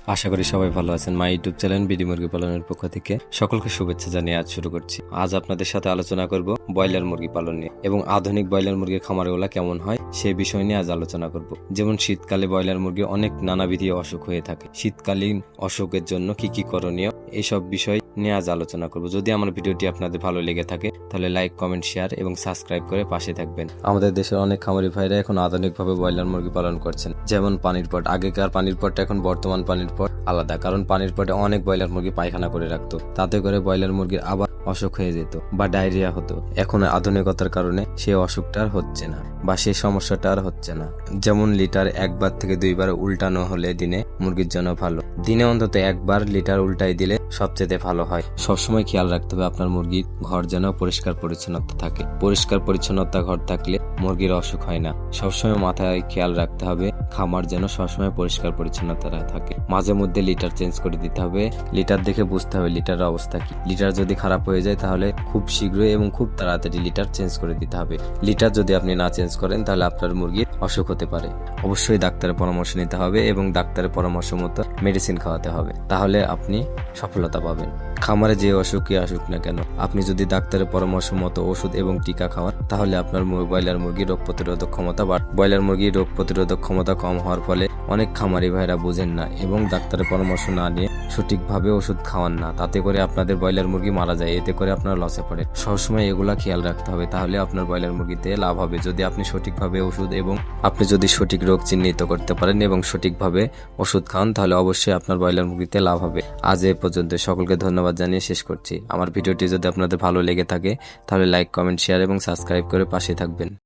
আশা করি সবাই ভালো আছেন। মাই ইউটিউব চ্যানেল বিডি মুরগি পালনের পক্ষ থেকে সকলকে শুভেচ্ছা জানিয়ে আজ শুরু করছি। আজ আপনাদের সাথে আলোচনা করব ব্রয়লার মুরগি পালন নিয়ে এবং আধুনিক ব্রয়লার মুরগির খামারগুলো কেমন হয় সেই বিষয় নিয়ে আজ আলোচনা করব। যেমন শীতকালে ব্রয়লার মুরগি অনেক নানাবিধি অসুখ হয়ে থাকে। শীতকালীন অসুখের জন্য কি কি করণীয় এইসব বিষয় নিয়ে আজ আলোচনা করব। যদি আমার ভিডিওটি আপনাদের ভালো লেগে থাকে তাহলে লাইক, কমেন্ট, শেয়ার এবং সাবস্ক্রাইব করে পাশে থাকবেন। আমাদের দেশের অনেক খামারি ভাইরা এখন আধুনিকভাবে ব্রয়লার মুরগি পালন করছেন। যেমন পানির পট, আগেকার পানির পটটা এখন বর্তমান পানির পট আলাদা, কারণ পানির পটে অনেক ব্রয়লার মুরগি পায়খানা করে রাখতো, তাতে করে ব্রয়লার মুরগির আবার অসুখ হয়ে যেত বা ডায়রিয়া হতো। এখন আধুনিকতার কারণে সেই অসুখটা আর হচ্ছে না বা সেই সমস্যাটা আর হচ্ছে না। যেমন লিটার একবার থেকে দুইবার উল্টানো হলে দিনে মুরগির জন্য ভালো। দিনে অন্তত একবার লিটার উল্টাই দিলে সবচেয়ে ভালো হয়। সবসময় খেয়াল রাখতে হবে আপনার মুরগির ঘর যেন পরিষ্কার পরিচ্ছন্নতা থাকে। পরিষ্কার পরিচ্ছন্নতা ঘর থাকলে মুরগির অসুখ হয় না। সবসময় মাথায় খেয়াল রাখতে হবে খামার যেন সবসময় পরিষ্কার পরিচ্ছন্নতা থাকে। মাঝে মধ্যে লিটার চেঞ্জ করে দিতে হবে। লিটার দেখে বুঝতে হবে লিটারের অবস্থা কি। লিটার যদি খারাপ হয়ে যায় তাহলে খুব শীঘ্রই এবং খুব তাড়াতাড়ি লিটার চেঞ্জ করে দিতে হবে। লিটার যদি আপনি না চেঞ্জ করেন তাহলে আপনার মুরগির অসুখ হতে পারে। অবশ্যই ডাক্তারের পরামর্শ নিতে হবে এবং ডাক্তারের পরামর্শ মতো মেডিসিন খাওয়াতে হবে, তাহলে আপনি সফলতা পাবেন। খামারে যে অসুখই আসুক না কেন, আপনি যদি ডাক্তারের পরামর্শ মতো ওষুধ এবং টিকা খাওয়ান তাহলে আপনার ব্রয়লার মুরগির রোগ প্রতিরোধক ক্ষমতা ব্রয়লার মুরগির রোগ প্রতিরোধক ক্ষমতা কম হওয়ার ফলে অনেক খামারি ভাইরা বুঝেন না এবং ডাক্তারের পরামর্শ না নিয়ে সঠিকভাবে ওষুধ খাওয়ান না, তাতে করে আপনাদের ব্রয়লার মুরগি মারা যায়, এতে করে আপনার লসে পড়ে। সবসময় এগুলা খেয়াল রাখতে হবে, তাহলে আপনার ব্রয়লার মুরগিতে লাভ হবে। যদি আপনি সঠিকভাবে ওষুধ এবং আপনি যদি সঠিক রোগ চিহ্নিত করতে পারেন এবং সঠিকভাবে ওষুধ খান তাহলে অবশ্যই আপনার ব্রয়লার মুরগিতে লাভ হবে। আজ এ পর্যন্ত, সকলকে ধন্যবাদ জানিয়ে শেষ করছি। আমার ভিডিওটি যদি আপনাদের ভালো লেগে থাকে তাহলে লাইক, কমেন্ট, শেয়ার এবং সাবস্ক্রাইব করে পাশে থাকবেন।